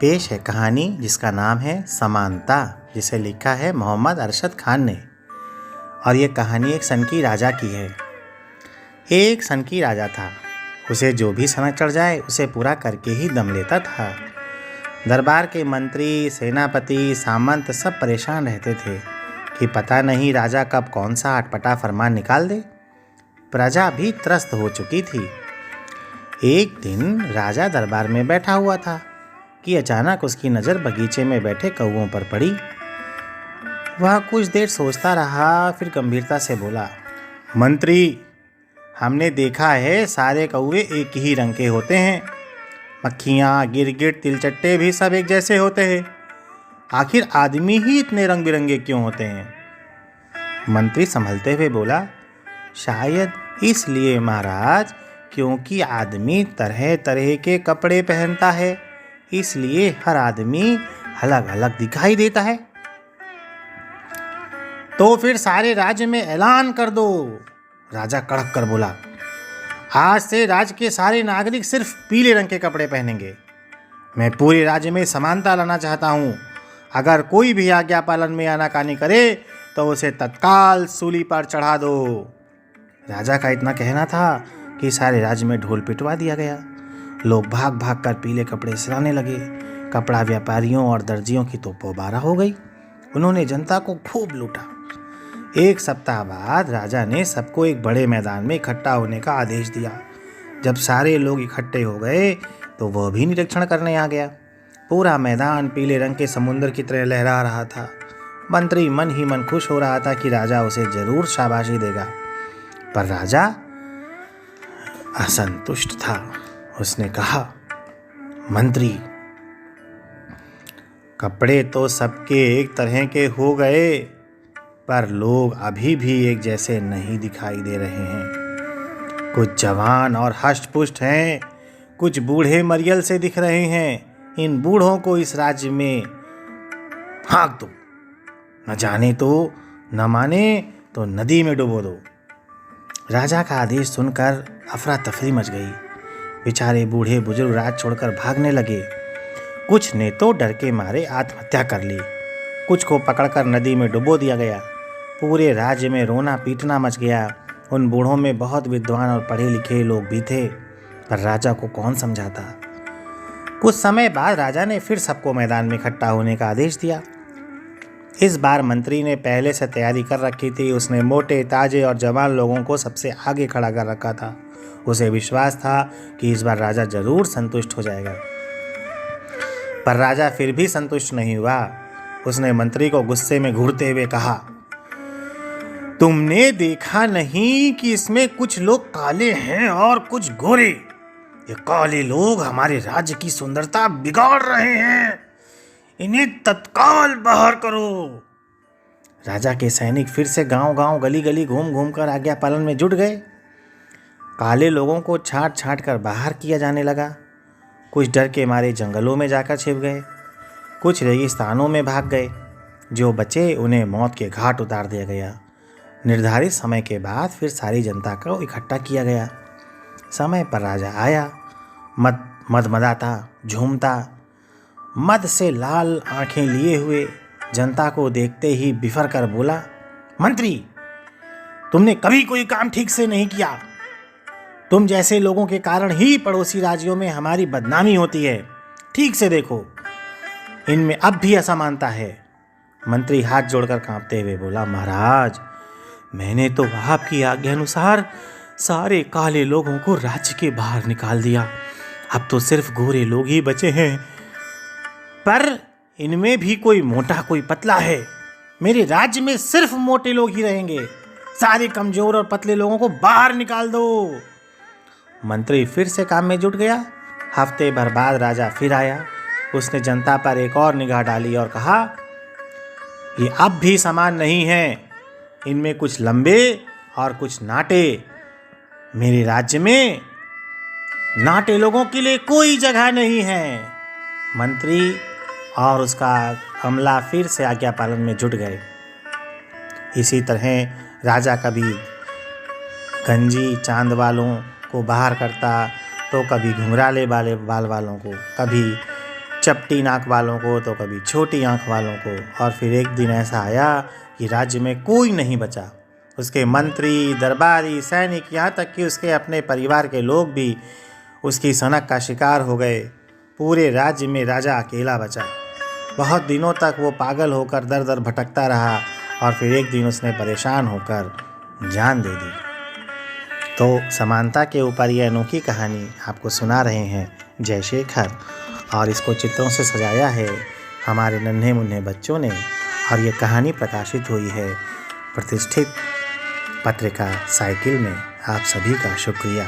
पेश है कहानी जिसका नाम है समानता, जिसे लिखा है मोहम्मद अरशद खान ने। और ये कहानी एक सनकी राजा की है। एक सनकी राजा था, उसे जो भी सनक चढ़ जाए उसे पूरा करके ही दम लेता था। दरबार के मंत्री, सेनापति, सामंत सब परेशान रहते थे कि पता नहीं राजा कब कौन सा अटपटा फरमान निकाल दे। प्रजा भी त्रस्त हो चुकी थी। एक दिन राजा दरबार में बैठा हुआ था कि अचानक उसकी नज़र बगीचे में बैठे कौवों पर पड़ी। वह कुछ देर सोचता रहा, फिर गंभीरता से बोला, मंत्री, हमने देखा है सारे कौवे एक ही रंग के होते हैं। मक्खियाँ, गिरगिट, तिलचट्टे भी सब एक जैसे होते हैं। आखिर आदमी ही इतने रंग बिरंगे क्यों होते हैं? मंत्री संभलते हुए बोला, शायद इसलिए महाराज, क्योंकि आदमी तरह तरह के कपड़े पहनता है, इसलिए हर आदमी अलग अलग दिखाई देता है। तो फिर सारे राज्य में ऐलान कर दो, राजा कड़क कर बोला। आज से राज्य के सारे नागरिक सिर्फ पीले रंग के कपड़े पहनेंगे। मैं पूरे राज्य में समानता लाना चाहता हूँ। अगर कोई भी आज्ञा पालन में आनाकानी करे तो उसे तत्काल सूली पर चढ़ा दो। राजा का इतना कहना था कि सारे राज्य में ढोल पिटवा दिया गया। लोग भाग भाग कर पीले कपड़े सिलाने लगे। कपड़ा व्यापारियों और दर्जियों की तो पौबारा हो गई। उन्होंने जनता को खूब लूटा। एक सप्ताह बाद राजा ने सबको एक बड़े मैदान में इकट्ठा होने का आदेश दिया। जब सारे लोग इकट्ठे हो गए तो वह भी निरीक्षण करने आ गया। पूरा मैदान पीले रंग के समुद्र की तरह लहरा रहा था। मंत्री मन ही मन खुश हो रहा था कि राजा उसे जरूर शाबाशी देगा, पर राजा असंतुष्ट था। उसने कहा, मंत्री, कपड़े तो सबके एक तरह के हो गए, पर लोग अभी भी एक जैसे नहीं दिखाई दे रहे हैं। कुछ जवान और हष्ट-पुष्ट हैं, कुछ बूढ़े मरियल से दिख रहे हैं। इन बूढ़ों को इस राज्य में हाँक दो, न जाने तो न माने तो नदी में डुबो दो। राजा का आदेश सुनकर अफरा तफरी मच गई। बेचारे बूढ़े बुजुर्ग राज छोड़कर भागने लगे। कुछ ने तो डर के मारे आत्महत्या कर ली, कुछ को पकड़कर नदी में डुबो दिया गया। पूरे राज्य में रोना पीटना मच गया। उन बूढ़ों में बहुत विद्वान और पढ़े लिखे लोग भी थे, पर राजा को कौन समझाता। कुछ समय बाद राजा ने फिर सबको मैदान में इकट्ठा होने का आदेश दिया। इस बार मंत्री ने पहले से तैयारी कर रखी थी। उसने मोटे, ताजे और जवान लोगों को सबसे आगे खड़ा कर रखा था। उसे विश्वास था कि इस बार राजा जरूर संतुष्ट हो जाएगा। पर राजा फिर भी संतुष्ट नहीं हुआ। उसने मंत्री को गुस्से में घूरते हुए कहा, तुमने देखा नहीं कि इसमें कुछ लोग काले हैं और कुछ गोरे? ये काले लोग हमारे राज्य की सुंदरता बिगाड़ रहे हैं। इन्हें तत्काल बाहर करो। राजा के सैनिक फिर से गांव-गांव, गली-गली घूम घूम कर आज्ञा पालन में जुट गए। काले लोगों को छांट छांट कर बाहर किया जाने लगा। कुछ डर के मारे जंगलों में जाकर छिप गए, कुछ रेगिस्तानों में भाग गए। जो बचे उन्हें मौत के घाट उतार दिया गया। निर्धारित समय के बाद फिर सारी जनता को इकट्ठा किया गया। समय पर राजा आया, मदमदाता, झूमता, मद से लाल आंखें लिए हुए जनता को देखते ही बिफर कर बोला, मंत्री, तुमने कभी कोई काम ठीक से नहीं किया। तुम जैसे लोगों के कारण ही पड़ोसी राज्यों में हमारी बदनामी होती है। ठीक से देखो, इनमें अब भी असमानता है। मंत्री हाथ जोड़कर कांपते हुए बोला, महाराज, मैंने तो आपकी आज्ञा अनुसार सारे काले लोगों को राज्य के बाहर निकाल दिया। अब तो सिर्फ गोरे लोग ही बचे हैं। पर इनमें भी कोई मोटा कोई पतला है। मेरे राज्य में सिर्फ मोटे लोग ही रहेंगे। सारे कमजोर और पतले लोगों को बाहर निकाल दो। मंत्री फिर से काम में जुट गया। हफ्ते भर बाद राजा फिर आया। उसने जनता पर एक और निगाह डाली और कहा, ये अब भी समान नहीं है। इनमें कुछ लंबे और कुछ नाटे। मेरे राज्य में नाटे लोगों के लिए कोई जगह नहीं है। मंत्री और उसका अमला फिर से आज्ञा पालन में जुट गए। इसी तरह राजा कभी गंजी चांद वालों को बाहर करता, तो कभी घुंघराले बाल वालों को, कभी चपटी नाक वालों को तो कभी छोटी आंख वालों को। और फिर एक दिन ऐसा आया कि राज्य में कोई नहीं बचा। उसके मंत्री, दरबारी, सैनिक, यहाँ तक कि उसके अपने परिवार के लोग भी उसकी सनक का शिकार हो गए। पूरे राज्य में राजा अकेला बचा। बहुत दिनों तक वो पागल होकर दर दर भटकता रहा और फिर एक दिन उसने परेशान होकर जान दे दी। तो समानता के ऊपर ये अनोखी कहानी आपको सुना रहे हैं जयशेखर, और इसको चित्रों से सजाया है हमारे नन्हे मुन्ने बच्चों ने। और ये कहानी प्रकाशित हुई है प्रतिष्ठित पत्रिका साइकिल में। आप सभी का शुक्रिया।